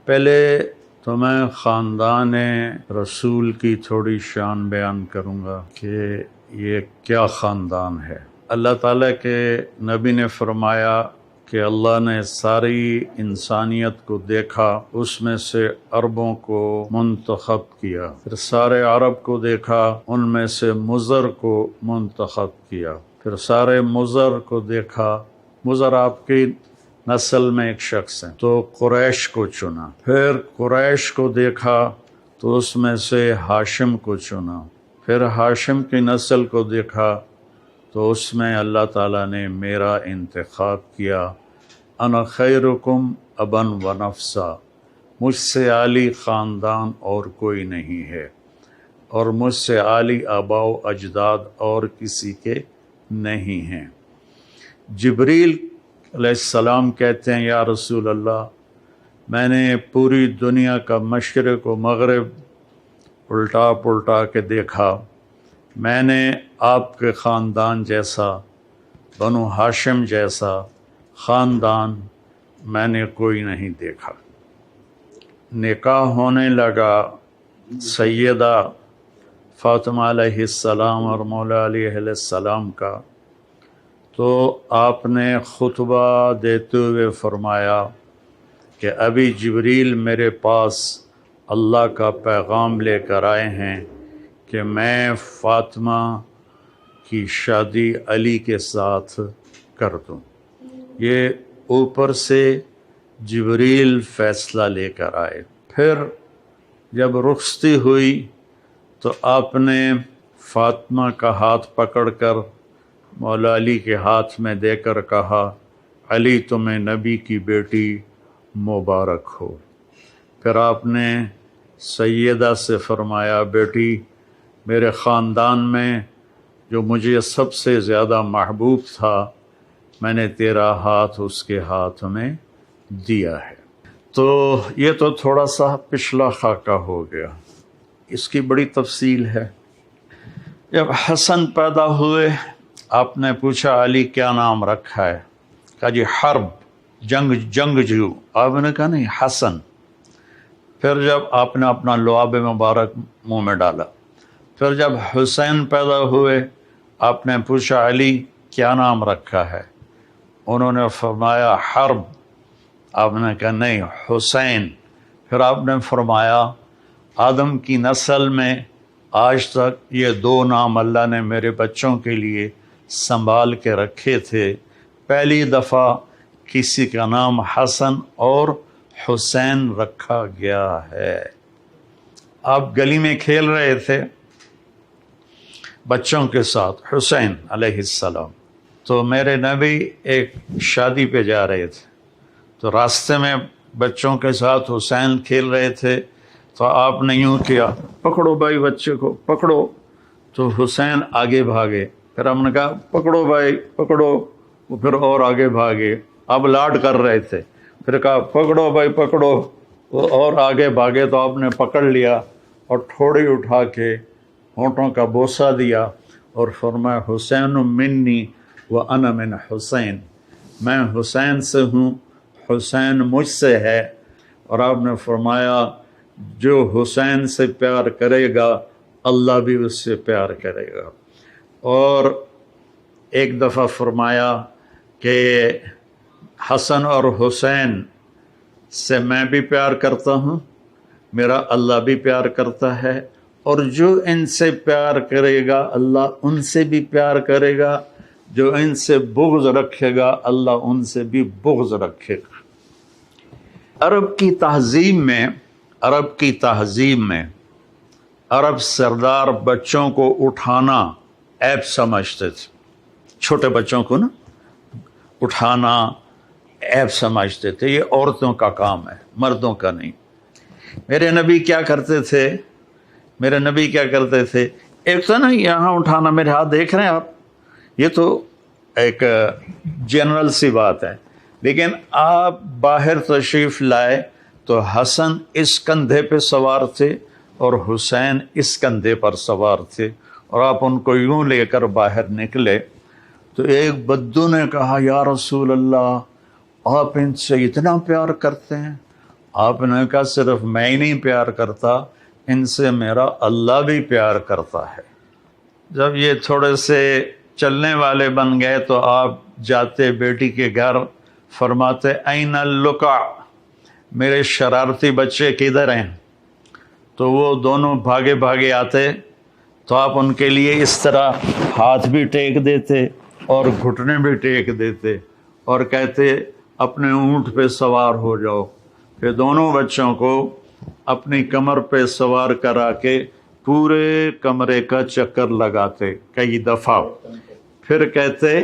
پہلے تو میں خاندان رسول کی تھوڑی شان بیان کروں گا کہ یہ کیا خاندان ہے۔ اللہ تعالیٰ کے نبی نے فرمایا کہ اللہ نے ساری انسانیت کو دیکھا، اس میں سے عربوں کو منتخب کیا، پھر سارے عرب کو دیکھا، ان میں سے مضر کو منتخب کیا، پھر سارے مضر کو دیکھا، مضر آپ کی نسل میں ایک شخص ہے تو قریش کو چنا، پھر قریش کو دیکھا تو اس میں سے ہاشم کو چنا، پھر ہاشم کی نسل کو دیکھا تو اس میں اللہ تعالیٰ نے میرا انتخاب کیا، انا خیرکم ابا و نفسا، مجھ سے عالی خاندان اور کوئی نہیں ہے، اور مجھ سے عالی آباء و اجداد اور کسی کے نہیں ہیں۔ جبریل علیہ السلام کہتے ہیں یا رسول اللہ، میں نے پوری دنیا کا مشرق و مغرب الٹا پلٹا کے دیکھا، میں نے آپ کے خاندان جیسا، بنو ہاشم جیسا خاندان میں نے کوئی نہیں دیکھا۔ نکاح ہونے لگا سیدہ فاطمہ علیہ السلام اور مولا علی علیہ السلام کا، تو آپ نے خطبہ دیتے ہوئے فرمایا کہ ابھی جبریل میرے پاس اللہ کا پیغام لے کر آئے ہیں کہ میں فاطمہ کی شادی علی کے ساتھ کر دوں۔ یہ اوپر سے جبریل فیصلہ لے کر آئے۔ پھر جب رخصتی ہوئی تو آپ نے فاطمہ کا ہاتھ پکڑ کر مولا علی کے ہاتھ میں دے کر کہا، علی تمہیں نبی کی بیٹی مبارک ہو۔ پھر آپ نے سیدہ سے فرمایا، بیٹی میرے خاندان میں جو مجھے سب سے زیادہ محبوب تھا، میں نے تیرا ہاتھ اس کے ہاتھ میں دیا ہے۔ تو یہ تو تھوڑا سا پچھلا خاکہ ہو گیا، اس کی بڑی تفصیل ہے۔ جب حسن پیدا ہوئے آپ نے پوچھا علی کیا نام رکھا ہے؟ کہا جی حرب، جنگجو۔ آپ نے کہا نہیں، حسن۔ پھر جب آپ نے اپنا لعاب مبارک منہ میں ڈالا، پھر جب حسین پیدا ہوئے آپ نے پوچھا علی کیا نام رکھا ہے؟ انہوں نے فرمایا حرب۔ آپ نے کہا نہیں، حسین۔ پھر آپ نے فرمایا آدم کی نسل میں آج تک یہ دو نام اللہ نے میرے بچوں کے لیے سنبھال کے رکھے تھے، پہلی دفعہ کسی کا نام حسن اور حسین رکھا گیا ہے۔ آپ گلی میں کھیل رہے تھے بچوں کے ساتھ، حسین علیہ السلام، تو میرے نبی ایک شادی پہ جا رہے تھے، تو راستے میں بچوں کے ساتھ حسین کھیل رہے تھے، تو آپ نے یوں کیا، پکڑو بھائی بچے کو پکڑو، تو حسین آگے بھاگے، پھر ہم نے کہا پکڑو بھائی پکڑو، وہ پھر اور آگے بھاگے، اب لاڈ کر رہے تھے، پھر کہا پکڑو بھائی پکڑو، وہ اور آگے بھاگے، تو آپ نے پکڑ لیا اور ٹھوڑی اٹھا کے ہونٹوں کا بوسہ دیا اور فرمایا حسین منی وانا من حسین، میں حسین سے ہوں، حسین مجھ سے ہے۔ اور آپ نے فرمایا جو حسین سے پیار کرے گا اللہ بھی اس سے پیار کرے گا۔ اور ایک دفعہ فرمایا کہ حسن اور حسین سے میں بھی پیار کرتا ہوں، میرا اللہ بھی پیار کرتا ہے، اور جو ان سے پیار کرے گا اللہ ان سے بھی پیار کرے گا، جو ان سے بغض رکھے گا اللہ ان سے بھی بغض رکھے گا۔ عرب کی تہذیب میں عرب سردار بچوں کو اٹھانا عیب سمجھتے تھے، چھوٹے بچوں کو نا اٹھانا عیب سمجھتے تھے، یہ عورتوں کا کام ہے، مردوں کا نہیں۔ میرے نبی کیا کرتے تھے، ایک تو نا یہاں اٹھانا، میرے ہاتھ دیکھ رہے ہیں آپ، یہ تو ایک جنرل سی بات ہے، لیکن آپ باہر تشریف لائے تو حسن اس کندھے پہ سوار تھے اور حسین اس کندھے پر سوار تھے، اور آپ ان کو یوں لے کر باہر نکلے تو ایک بدو نے کہا یا رسول اللہ آپ ان سے اتنا پیار کرتے ہیں، آپ نے کہا صرف میں ہی نہیں پیار کرتا، ان سے میرا اللہ بھی پیار کرتا ہے۔ جب یہ تھوڑے سے چلنے والے بن گئے تو آپ جاتے بیٹی کے گھر، فرماتے این اللقع، میرے شرارتی بچے کدھر ہیں؟ تو وہ دونوں بھاگے بھاگے آتے تو آپ ان کے لیے اس طرح ہاتھ بھی ٹیک دیتے اور گھٹنے بھی ٹیک دیتے اور کہتے اپنے اونٹ پہ سوار ہو جاؤ۔ پھر دونوں بچوں کو اپنی کمر پہ سوار کرا کے پورے کمرے کا چکر لگاتے کئی دفعہ، پھر کہتے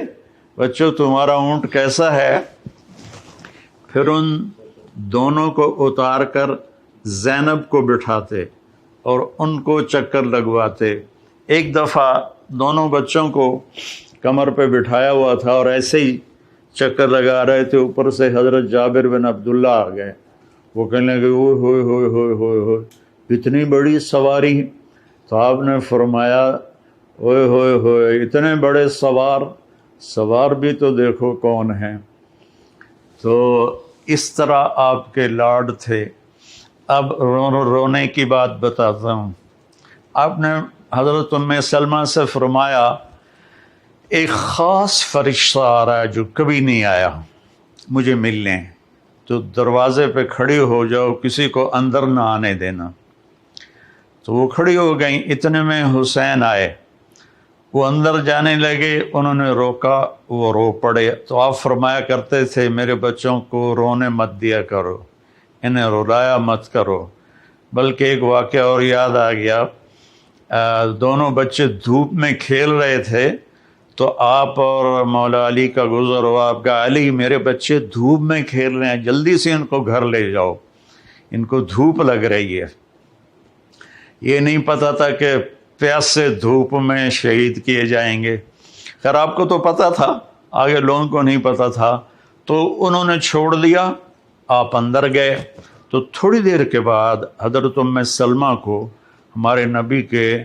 بچوں تمہارا اونٹ کیسا ہے؟ پھر ان دونوں کو اتار کر زینب کو بٹھاتے اور ان کو چکر لگواتے۔ ایک دفعہ دونوں بچوں کو کمر پہ بٹھایا ہوا تھا اور ایسے ہی چکر لگا رہے تھے، اوپر سے حضرت جابر بن عبداللہ آ گئے۔ وہ کہنے لگے اوئے ہوئے ہوئے ہوئے ہوئے ہوئے اتنی بڑی سواری؟ تو آپ نے فرمایا اوئے ہوئے ہوئے اتنے بڑے سوار بھی تو دیکھو کون ہیں۔ تو اس طرح آپ کے لاڈ تھے۔ اب رونے کی بات بتاتا ہوں۔ آپ نے حضرت ام سلمہ سے فرمایا ایک خاص فرشتہ آ رہا ہے جو کبھی نہیں آیا مجھے ملنے، تو دروازے پہ کھڑی ہو جاؤ، کسی کو اندر نہ آنے دینا۔ تو وہ کھڑی ہو گئیں، اتنے میں حسین آئے، وہ اندر جانے لگے، انہوں نے روکا، وہ رو پڑے۔ تو آپ فرمایا کرتے تھے میرے بچوں کو رونے مت دیا کرو، انہیں رلایا مت کرو۔ بلکہ ایک واقعہ اور یاد آ گیا، دونوں بچے دھوپ میں کھیل رہے تھے تو آپ اور مولا علی کا گزر ہوا، آپ کا علی میرے بچے دھوپ میں کھیل رہے ہیں، جلدی سے ان کو گھر لے جاؤ، ان کو دھوپ لگ رہی ہے۔ یہ نہیں پتا تھا کہ پیاس سے دھوپ میں شہید کیے جائیں گے۔ خیر آپ کو تو پتا تھا، آگے لوگوں کو نہیں پتا تھا، تو انہوں نے چھوڑ دیا، آپ اندر گئے۔ تو تھوڑی دیر کے بعد حضرت ام سلمہ کو ہمارے نبی کے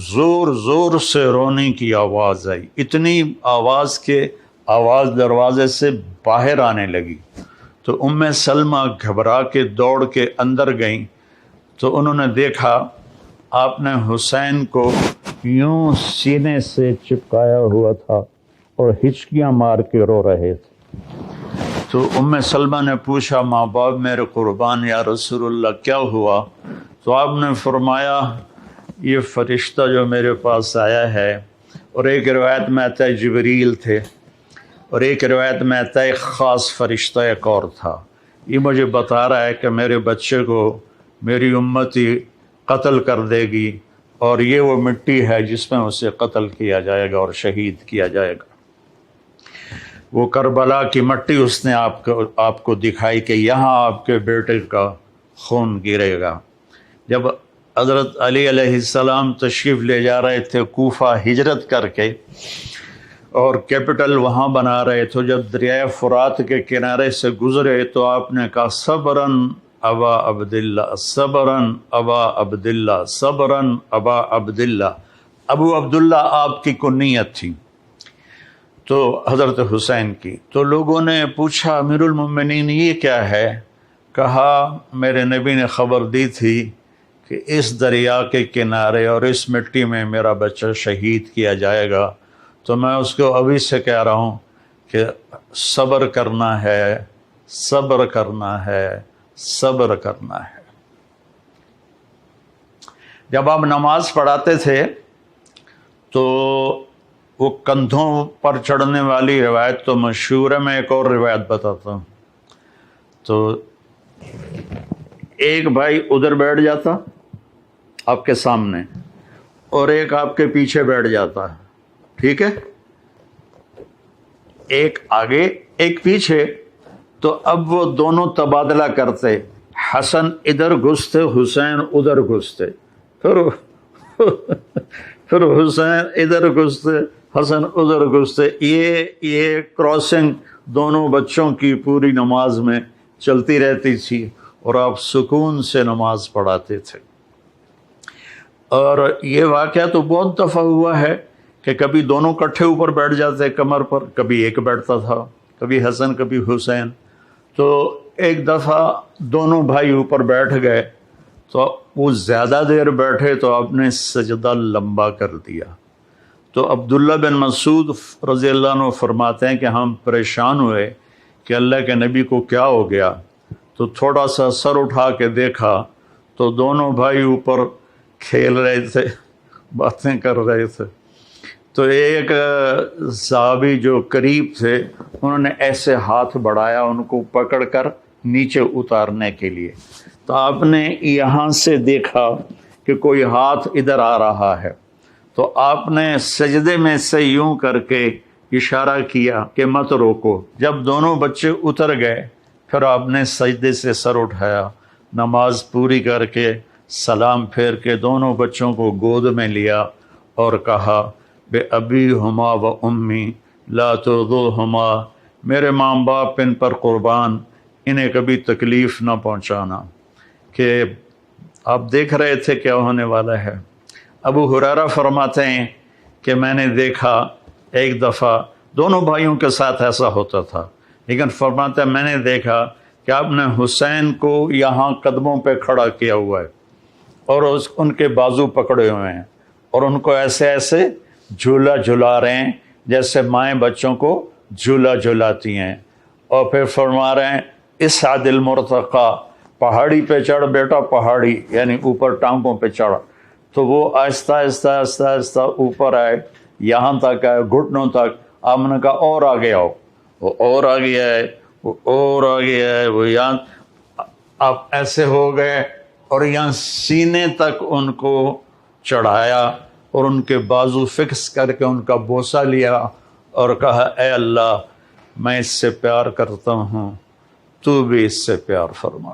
زور زور سے رونے کی آواز آئی، اتنی آواز کہ آواز دروازے سے باہر آنے لگی۔ تو ام سلمہ گھبرا کے دوڑ کے اندر گئیں تو انہوں نے دیکھا آپ نے حسین کو یوں سینے سے چپکایا ہوا تھا اور ہچکیاں مار کے رو رہے تھے۔ تو ام سلمہ نے پوچھا ماں باپ میرے قربان یا رسول اللہ کیا ہوا؟ تو آپ نے فرمایا یہ فرشتہ جو میرے پاس آیا ہے، اور ایک روایت میں آتا ہے جبریل تھے اور ایک روایت میں آتا ہے ایک خاص فرشتہ ایک اور تھا، یہ مجھے بتا رہا ہے کہ میرے بچے کو میری امتی قتل کر دے گی اور یہ وہ مٹی ہے جس میں اسے قتل کیا جائے گا اور شہید کیا جائے گا۔ وہ کربلا کی مٹی اس نے آپ کو دکھائی کہ یہاں آپ کے بیٹے کا خون گرے گا۔ جب حضرت علی علیہ السلام تشریف لے جا رہے تھے کوفہ ہجرت کر کے اور کیپٹل وہاں بنا رہے تھے، جب دریائے فرات کے کنارے سے گزرے تو آپ نے کہا صبرن ابا عبداللہ، صبرن ابا عبداللہ، صبرن ابا عبداللہ۔ ابو عبداللہ آپ کی کنیت تھی تو حضرت حسین کی۔ تو لوگوں نے پوچھا امیر المومنین یہ کیا ہے؟ کہا میرے نبی نے خبر دی تھی کہ اس دریا کے کنارے اور اس مٹی میں میرا بچہ شہید کیا جائے گا، تو میں اس کو ابھی سے کہہ رہا ہوں کہ صبر کرنا ہے، صبر کرنا ہے، صبر کرنا ہے۔ جب آپ نماز پڑھاتے تھے تو وہ کندھوں پر چڑھنے والی روایت تو مشہور ہے، میں ایک اور روایت بتاتا ہوں۔ تو ایک بھائی ادھر بیٹھ جاتا آپ کے سامنے اور ایک آپ کے پیچھے بیٹھ جاتا، ٹھیک ہے، ایک آگے ایک پیچھے۔ تو اب وہ دونوں تبادلہ کرتے، حسن ادھر گھستے حسین ادھر گھستے، پھر حسین ادھر گھستے حسن ادھر گھستے۔ یہ کراسنگ دونوں بچوں کی پوری نماز میں چلتی رہتی تھی اور آپ سکون سے نماز پڑھاتے تھے۔ اور یہ واقعہ تو بہت دفعہ ہوا ہے کہ کبھی دونوں کٹھے اوپر بیٹھ جاتے کمر پر، کبھی ایک بیٹھتا تھا، کبھی حسن کبھی حسین۔ تو ایک دفعہ دونوں بھائی اوپر بیٹھ گئے تو وہ زیادہ دیر بیٹھے تو آپ نے سجدہ لمبا کر دیا. تو عبداللہ بن مسعود رضی اللہ عنہ فرماتے ہیں کہ ہم پریشان ہوئے کہ اللہ کے نبی کو کیا ہو گیا. تو تھوڑا سا سر اٹھا کے دیکھا تو دونوں بھائی اوپر کھیل رہے تھے، باتیں کر رہے تھے. تو ایک صحابی جو قریب تھے انہوں نے ایسے ہاتھ بڑھایا ان کو پکڑ کر نیچے اتارنے کے لیے. تو آپ نے یہاں سے دیکھا کہ کوئی ہاتھ ادھر آ رہا ہے تو آپ نے سجدے میں سے یوں کر کے اشارہ کیا کہ مت روکو. جب دونوں بچے اتر گئے پھر آپ نے سجدے سے سر اٹھایا، نماز پوری کر کے سلام پھیر کے دونوں بچوں کو گود میں لیا اور کہا بے ابی ہما و امی لا ترضوہما، میرے ماں باپ ان پر قربان، انہیں کبھی تکلیف نہ پہنچانا. کہ آپ دیکھ رہے تھے کیا ہونے والا ہے. ابو ہریرہ فرماتے ہیں کہ میں نے دیکھا ایک دفعہ دونوں بھائیوں کے ساتھ ایسا ہوتا تھا، لیکن فرماتے ہیں میں نے دیکھا کہ آپ نے حسین کو یہاں قدموں پہ کھڑا کیا ہوا ہے اور ان کے بازو پکڑے ہوئے ہیں اور ان کو ایسے ایسے جھولا جھلا رہے ہیں جیسے مائیں بچوں کو جھولا جھلاتی ہیں. اور پھر فرما رہے ہیں اسعد المرتقی، پہاڑی پہ چڑھ بیٹا، پہاڑی یعنی اوپر ٹانگوں پہ چڑھ. تو وہ آہستہ آہستہ آہستہ آہستہ اوپر آئے، یہاں تک آئے گھٹنوں تک. آپ نے کہا اور آگے آؤ، وہ اور آگے آئے، وہ اور آگے آئے، وہ یہاں آپ ایسے ہو گئے اور یہاں سینے تک ان کو چڑھایا اور ان کے بازو فکس کر کے ان کا بوسہ لیا اور کہا اے اللہ میں اس سے پیار کرتا ہوں، تو بھی اس سے پیار فرما.